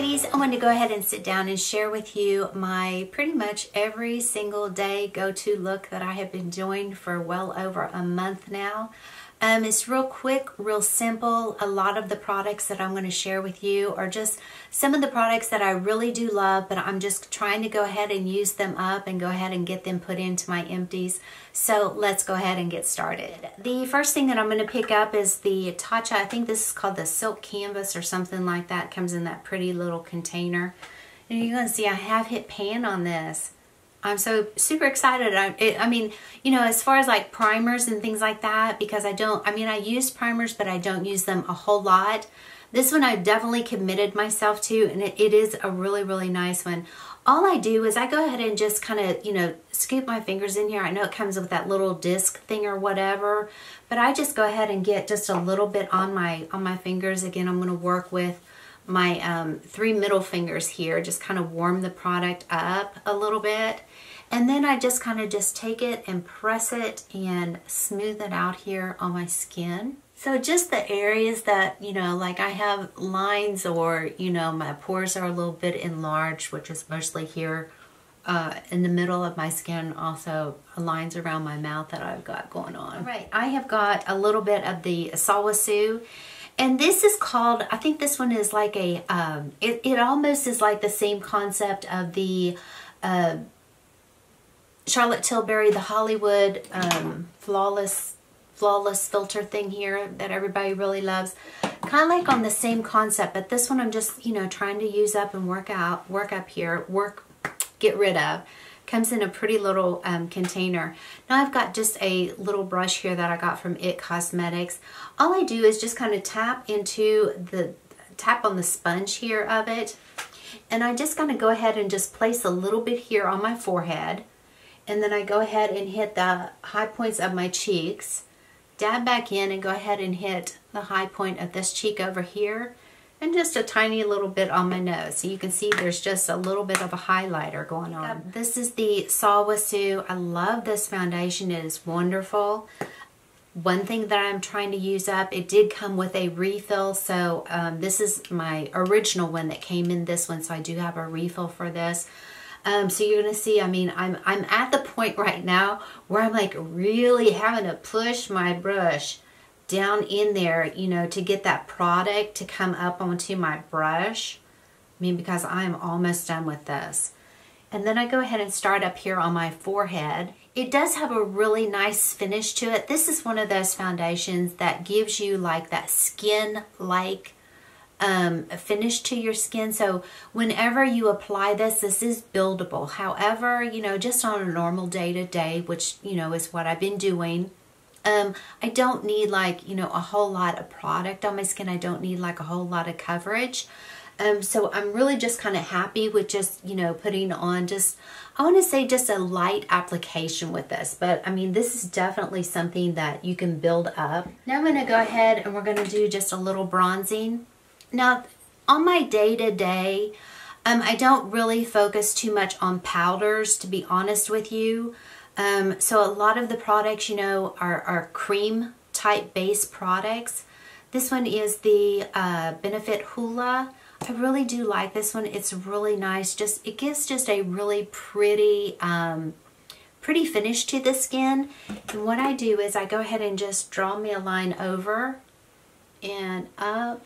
ladies, I wanted to go ahead and sit down and share with you my pretty much every single day go-to look that I have been doing for well over a month now. It's real quick, real simple. A lot of the products that I'm going to share with you are just some of the products that I really do love, but I'm just trying to go ahead and use them up and go ahead and get them put into my empties. So let's go ahead and get started. The first thing that I'm going to pick up is the Tatcha. I think this is called the Silk Canvas or something like that. It comes in that pretty little container. And you're going to see I have hit pan on this. I'm so super excited. I mean, you know, as far as like primers and things like that, because I use primers, but I don't use them a whole lot. This one I definitely committed myself to, and it is a really, really nice one. All I do is I go ahead and just kind of, you know, scoop my fingers in here. I know it comes with that little disc thing or whatever, but I just go ahead and get just a little bit on my fingers. Again, I'm going to work with my 3 middle fingers here, just kind of warm the product up a little bit. And then I just kind of just take it and press it and smooth it out here on my skin. So just the areas that, you know, like I have lines or, you know, my pores are a little bit enlarged, which is mostly here in the middle of my skin. Also lines around my mouth that I've got going on. All right, I have got a little bit of the Sawassu. And this is called, I think this one is like a, it almost is like the same concept of the Charlotte Tilbury, the Hollywood flawless filter thing here that everybody really loves. Kind of like on the same concept, but this one I'm just, you know, trying to use up and get rid of. Comes in a pretty little container. Now I've got just a little brush here that I got from It Cosmetics. All I do is just kind of tap on the sponge here of it, and I just kind of go ahead and just place a little bit here on my forehead, and then I go ahead and hit the high points of my cheeks, dab back in and go ahead and hit the high point of this cheek over here, and just a tiny little bit on my nose. So you can see there's just a little bit of a highlighter going on. This is the Sawassu. I love this foundation. It is wonderful. One thing that I'm trying to use up, it did come with a refill. So this is my original one that came in this one. So I do have a refill for this. So you're going to see, I mean, I'm at the point right now where I'm like really having to push my brush down in there, you know, to get that product to come up onto my brush. I mean, because I'm almost done with this. And then I go ahead and start up here on my forehead. It does have a really nice finish to it. This is one of those foundations that gives you like that skin-like finish to your skin. So whenever you apply this, this is buildable. However, you know, just on a normal day-to-day, which, you know, is what I've been doing, I don't need like, you know, a whole lot of product on my skin. I don't need like a whole lot of coverage. So I'm really just kind of happy with just, you know, putting on just, I want to say just a light application with this. But I mean, this is definitely something that you can build up. Now I'm going to go ahead and we're going to do just a little bronzing. Now, on my day-to-day, I don't really focus too much on powders, to be honest with you. So a lot of the products, you know, are cream type base products. This one is the Benefit Hoola. I really do like this one. It's really nice. It gives just a really pretty finish to the skin. And what I do is I go ahead and just draw me a line over and up.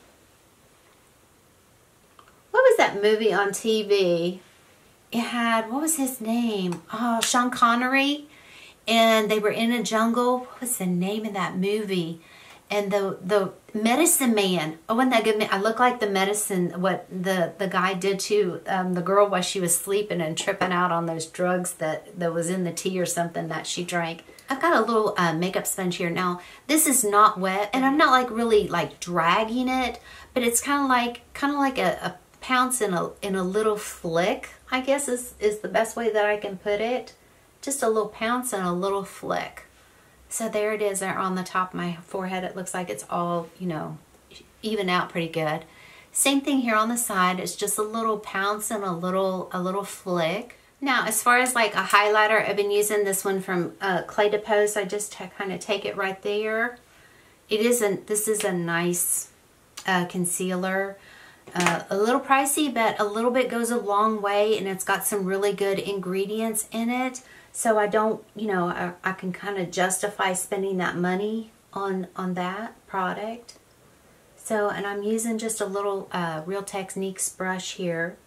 What was that movie on TV? It had, what was his name? Oh, Sean Connery. And they were in a jungle. What was the name of that movie? And the medicine man. Oh, wasn't that good? I look like the medicine, what the guy did to the girl while she was sleeping and tripping out on those drugs that was in the tea or something that she drank. I've got a little makeup sponge here. Now, this is not wet, and I'm not like really like dragging it, but it's kind of like a pounce in a little flick, I guess is the best way that I can put it. Just a little pounce and a little flick. So there it is there on the top of my forehead. It looks like it's all, you know, even out pretty good. Same thing here on the side. It's just a little pounce and a little flick. Now, as far as like a highlighter, I've been using this one from Clé de Pose. I just kind of take it right there. This is a nice concealer. A little pricey, but a little bit goes a long way, and it's got some really good ingredients in it. So I don't, you know, I can kind of justify spending that money on that product. So, and I'm using just a little Real Techniques brush here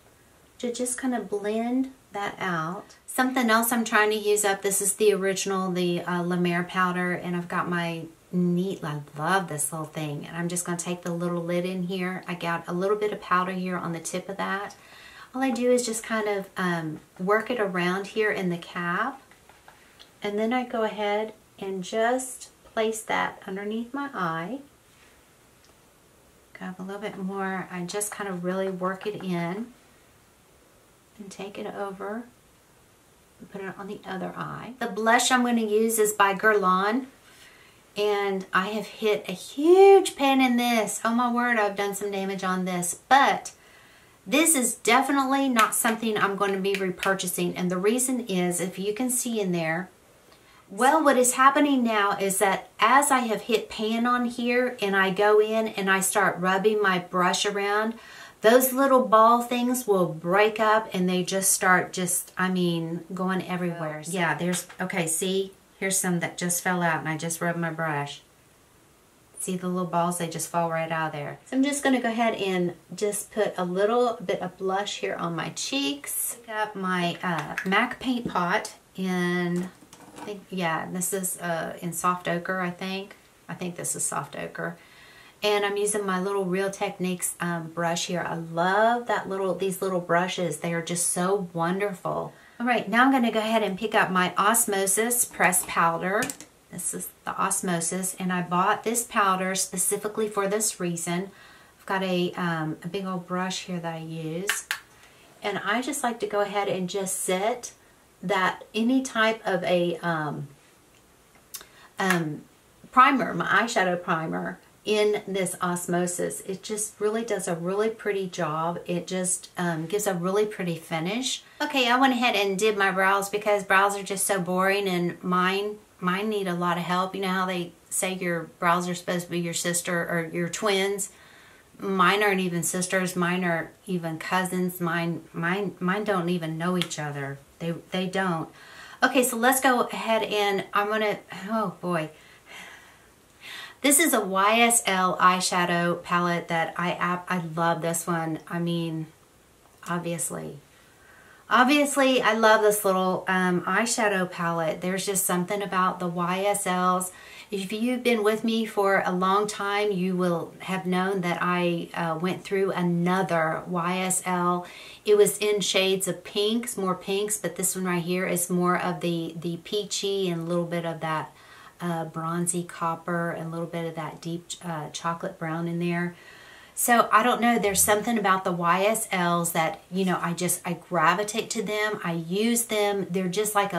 to just kind of blend that out. Something else I'm trying to use up, this is the original, the La Mer powder, and I've got my neat, I love this little thing, and I'm just going to take the little lid in here. I got a little bit of powder here on the tip of that. All I do is just kind of work it around here in the cap, and then I go ahead and just place that underneath my eye. Grab a little bit more. I just kind of really work it in and take it over and put it on the other eye. The blush I'm going to use is by GUERLAIN. And I have hit a huge pan in this. Oh my word, I've done some damage on this. But this is definitely not something I'm going to be repurchasing. And the reason is, if you can see in there, well, what is happening now is that as I have hit pan on here and I go in and I start rubbing my brush around, those little ball things will break up and they just start I mean, going everywhere. Yeah, there's, okay, see? Here's some that just fell out and I just rubbed my brush. See the little balls? They just fall right out of there. So I'm just going to go ahead and just put a little bit of blush here on my cheeks. Pick up my MAC paint pot in, I think, yeah, this is in soft ochre, I think. I think this is soft ochre. And I'm using my little Real Techniques brush here. I love that these little brushes. They are just so wonderful. All right, now I'm going to go ahead and pick up my Osmosis pressed powder. This is the Osmosis, and I bought this powder specifically for this reason. I've got a big old brush here that I use, and I just like to go ahead and just set that any type of a primer, my eyeshadow primer, in this Osmosis. It just really does a really pretty job. It just gives a really pretty finish. Okay, I went ahead and did my brows because brows are just so boring, and mine need a lot of help. You know how they say your brows are supposed to be your sister or your twins? Mine aren't even sisters. Mine are even cousins. Mine don't even know each other. They don't. Okay, so let's go ahead and I'm gonna, oh boy. This is a YSL eyeshadow palette that I love this one. I mean, obviously I love this little eyeshadow palette. There's just something about the YSLs. If you've been with me for a long time, you will have known that I went through another YSL. It was in shades of pinks, more pinks, but this one right here is more of the peachy and a little bit of that bronzy copper and a little bit of that deep chocolate brown in there. So I don't know, there's something about the YSLs that, you know, I gravitate to them. I use them. They're just like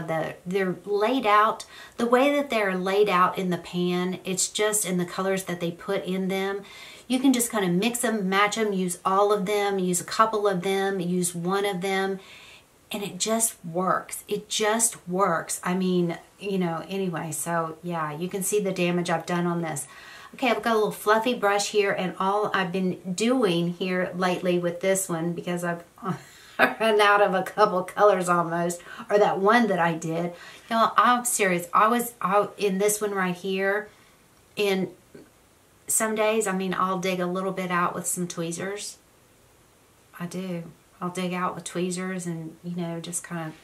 they're laid out. The way that they're laid out in the pan, it's just in the colors that they put in them. You can just kind of mix them, match them, use all of them, use a couple of them, use one of them. And it just works. It just works. I mean, you know, anyway, so yeah, you can see the damage I've done on this. Okay, I've got a little fluffy brush here, and all I've been doing here lately with this one, because I've run out of a couple colors almost, or that one that I did. Y'all, I'm serious. I was out in this one right here, and some days, I mean, I'll dig a little bit out with some tweezers. I do. I'll dig out with tweezers and, you know, just kind of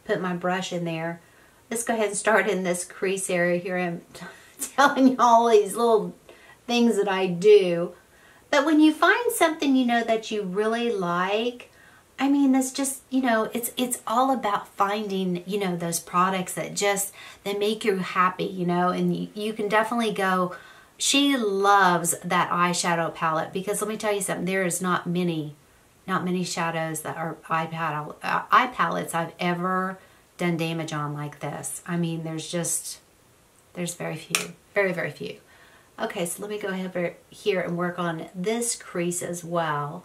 put my brush in there. Let's go ahead and start in this crease area here. I'm telling you all these little things that I do. But when you find something, you know, that you really like, I mean, that's just, you know, it's all about finding, you know, those products that make you happy, you know, and you can definitely go. She loves that eyeshadow palette, because let me tell you something, there is not many shadows that are eye palettes I've ever done damage on like this. I mean, there's very few, very, very few. Okay, so let me go ahead here and work on this crease as well.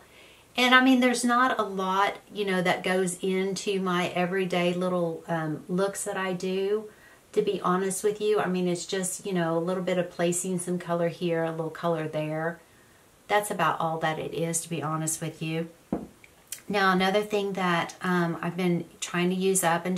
And I mean, there's not a lot, you know, that goes into my everyday little looks that I do, to be honest with you. I mean, it's just, you know, a little bit of placing some color here, a little color there. that's about all that it is, to be honest with you. Now, another thing that I've been trying to use up, and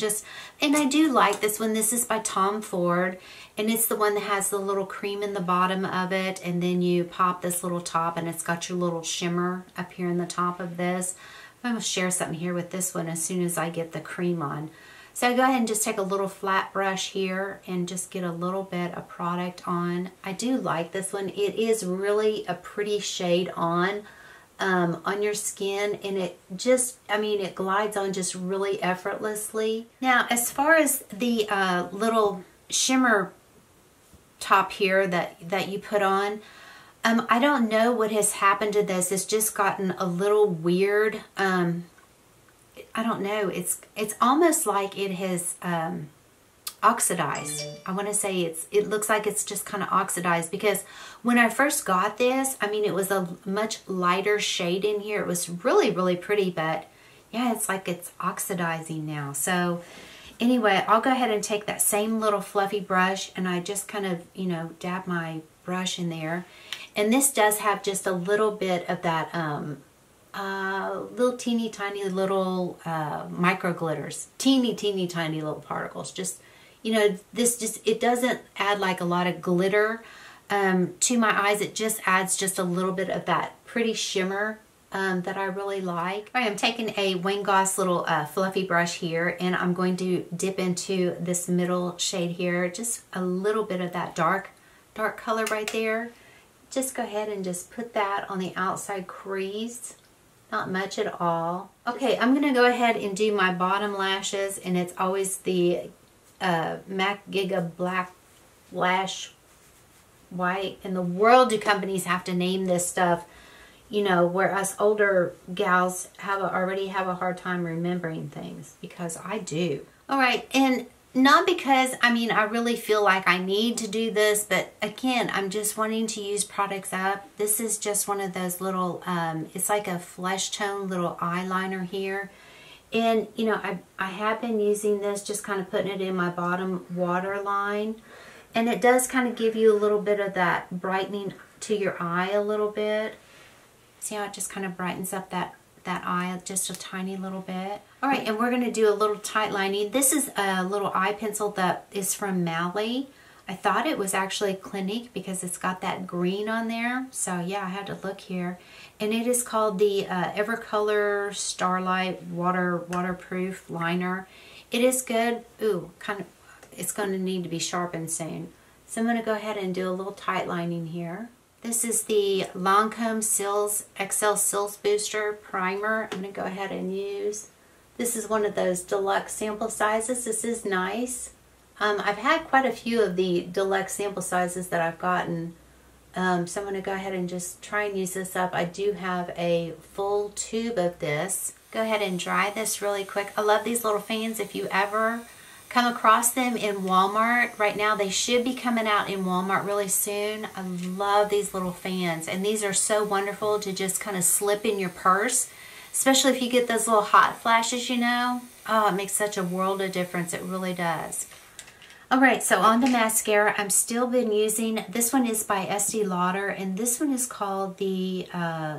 I do like this one. This is by Tom Ford, and it's the one that has the little cream in the bottom of it, and then you pop this little top, and it's got your little shimmer up here in the top of this. I'm going to share something here with this one as soon as I get the cream on. So I go ahead and just take a little flat brush here and just get a little bit of product on. I do like this one. It is really a pretty shade on your skin, and it just, I mean, it glides on just really effortlessly. Now, as far as the little shimmer top here that you put on, I don't know what has happened to this. It's just gotten a little weird. I don't know. It's almost like it has oxidized. I want to say it looks like it's just kind of oxidized, because when I first got this, I mean, it was a much lighter shade in here. It was really, really pretty, but yeah, it's like it's oxidizing now. So anyway, I'll go ahead and take that same little fluffy brush, and I just kind of, you know, dab my brush in there. And this does have just a little bit of that little teeny tiny little micro glitters, teeny tiny little particles. Just, you know, this just, it doesn't add like a lot of glitter to my eyes. It just adds just a little bit of that pretty shimmer that I really like. All right, I'm taking a Wayne Goss little fluffy brush here, and I'm going to dip into this middle shade here, just a little bit of that dark color right there. Just go ahead and just put that on the outside crease. Not much at all. Okay, I'm going to go ahead and do my bottom lashes, and it's always the MAC Giga Black Lash White. In the world do companies have to name this stuff, you know, where us older gals already have a hard time remembering things, because I do. All right, and not because, I mean, I really feel like I need to do this, but again, I'm just wanting to use products up. This is just one of those little, it's like a flesh tone little eyeliner here. And, you know, I have been using this, just kind of putting it in my bottom waterline. And it does kind of give you a little bit of that brightening to your eye a little bit. See how it just kind of brightens up that eye just a tiny little bit. All right, and we're going to do a little tight lining. This is a little eye pencil that is from Mally. I thought it was actually Clinique because it's got that green on there. So yeah, I had to look here. And it is called the Evercolor Starlight Waterproof Liner. It is good. Ooh, kind of, it's going to need to be sharpened soon. So I'm going to go ahead and do a little tight lining here. This is the Lancome XL Sills Booster Primer. I'm going to go ahead and use. This is one of those deluxe sample sizes. This is nice. I've had quite a few of the deluxe sample sizes that I've gotten. So I'm going to go ahead and just try and use this up. I do have a full tube of this. Go ahead and dry this really quick. I love these little fans. If you ever come across them in Walmart right now, they should be coming out in Walmart really soon. I love these little fans, and these are so wonderful to just kind of slip in your purse, especially if you get those little hot flashes, you know. Oh, it makes such a world of difference. It really does. All right, so on to mascara. I'm still been using, this one is by Estee Lauder, and this one is called the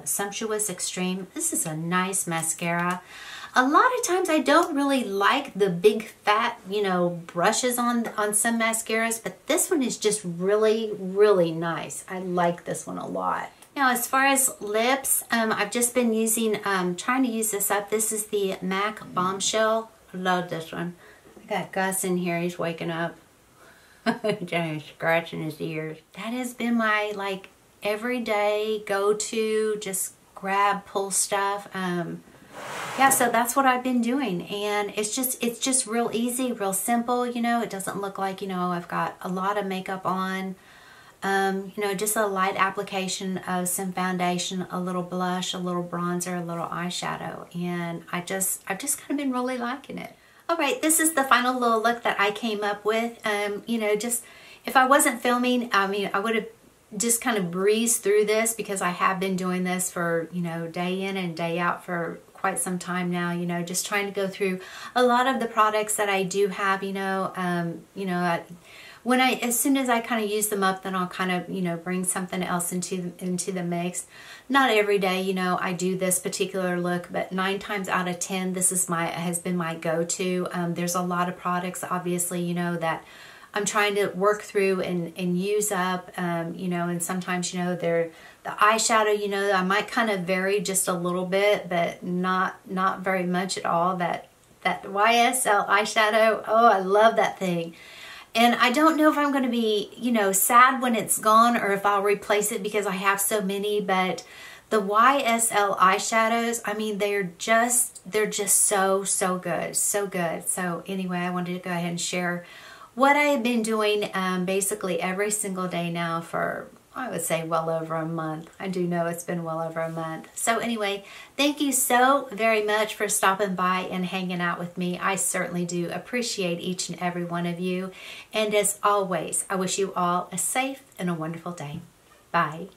Sumptuous Extreme. This is a nice mascara. A lot of times I don't really like the big fat, you know, brushes on some mascaras, but this one is just really, really nice. I like this one a lot. Now, as far as lips, I've just been using, trying to use this up. This is the MAC Bombshell. I love this one. I got Gus in here. He's waking up. Just scratching his ears. That has been my, like, everyday go-to, just grab, pull stuff. Yeah, so that's what I've been doing, and it's just real easy, real simple, you know. It doesn't look like, you know, I've got a lot of makeup on. You know, just a light application of some foundation, a little blush, a little bronzer, a little eyeshadow, and I've just kind of been really liking it. All right, this is the final little look that I came up with. You know, just if I wasn't filming, I mean, I would have just kind of breezed through this, because I have been doing this for, you know, day in and day out for quite some time now, you know, just trying to go through a lot of the products that I do have, you know, as soon as I kind of use them up, then I'll kind of, you know, bring something else into the mix. Not every day, you know, I do this particular look, but 9 times out of 10, this is has been my go-to. There's a lot of products, obviously, you know, that I'm trying to work through and use up, you know, and sometimes, you know, the eyeshadow, you know, I might kind of vary just a little bit, but not very much at all. That YSL eyeshadow, oh, I love that thing. And I don't know if I'm going to be, you know, sad when it's gone or if I'll replace it because I have so many, but the YSL eyeshadows, I mean, they're just so good, so good. So anyway, I wanted to go ahead and share what I have been doing basically every single day now for, I would say, well over a month. I do know it's been well over a month. So anyway, thank you so very much for stopping by and hanging out with me. I certainly do appreciate each and every one of you. And as always, I wish you all a safe and a wonderful day. Bye.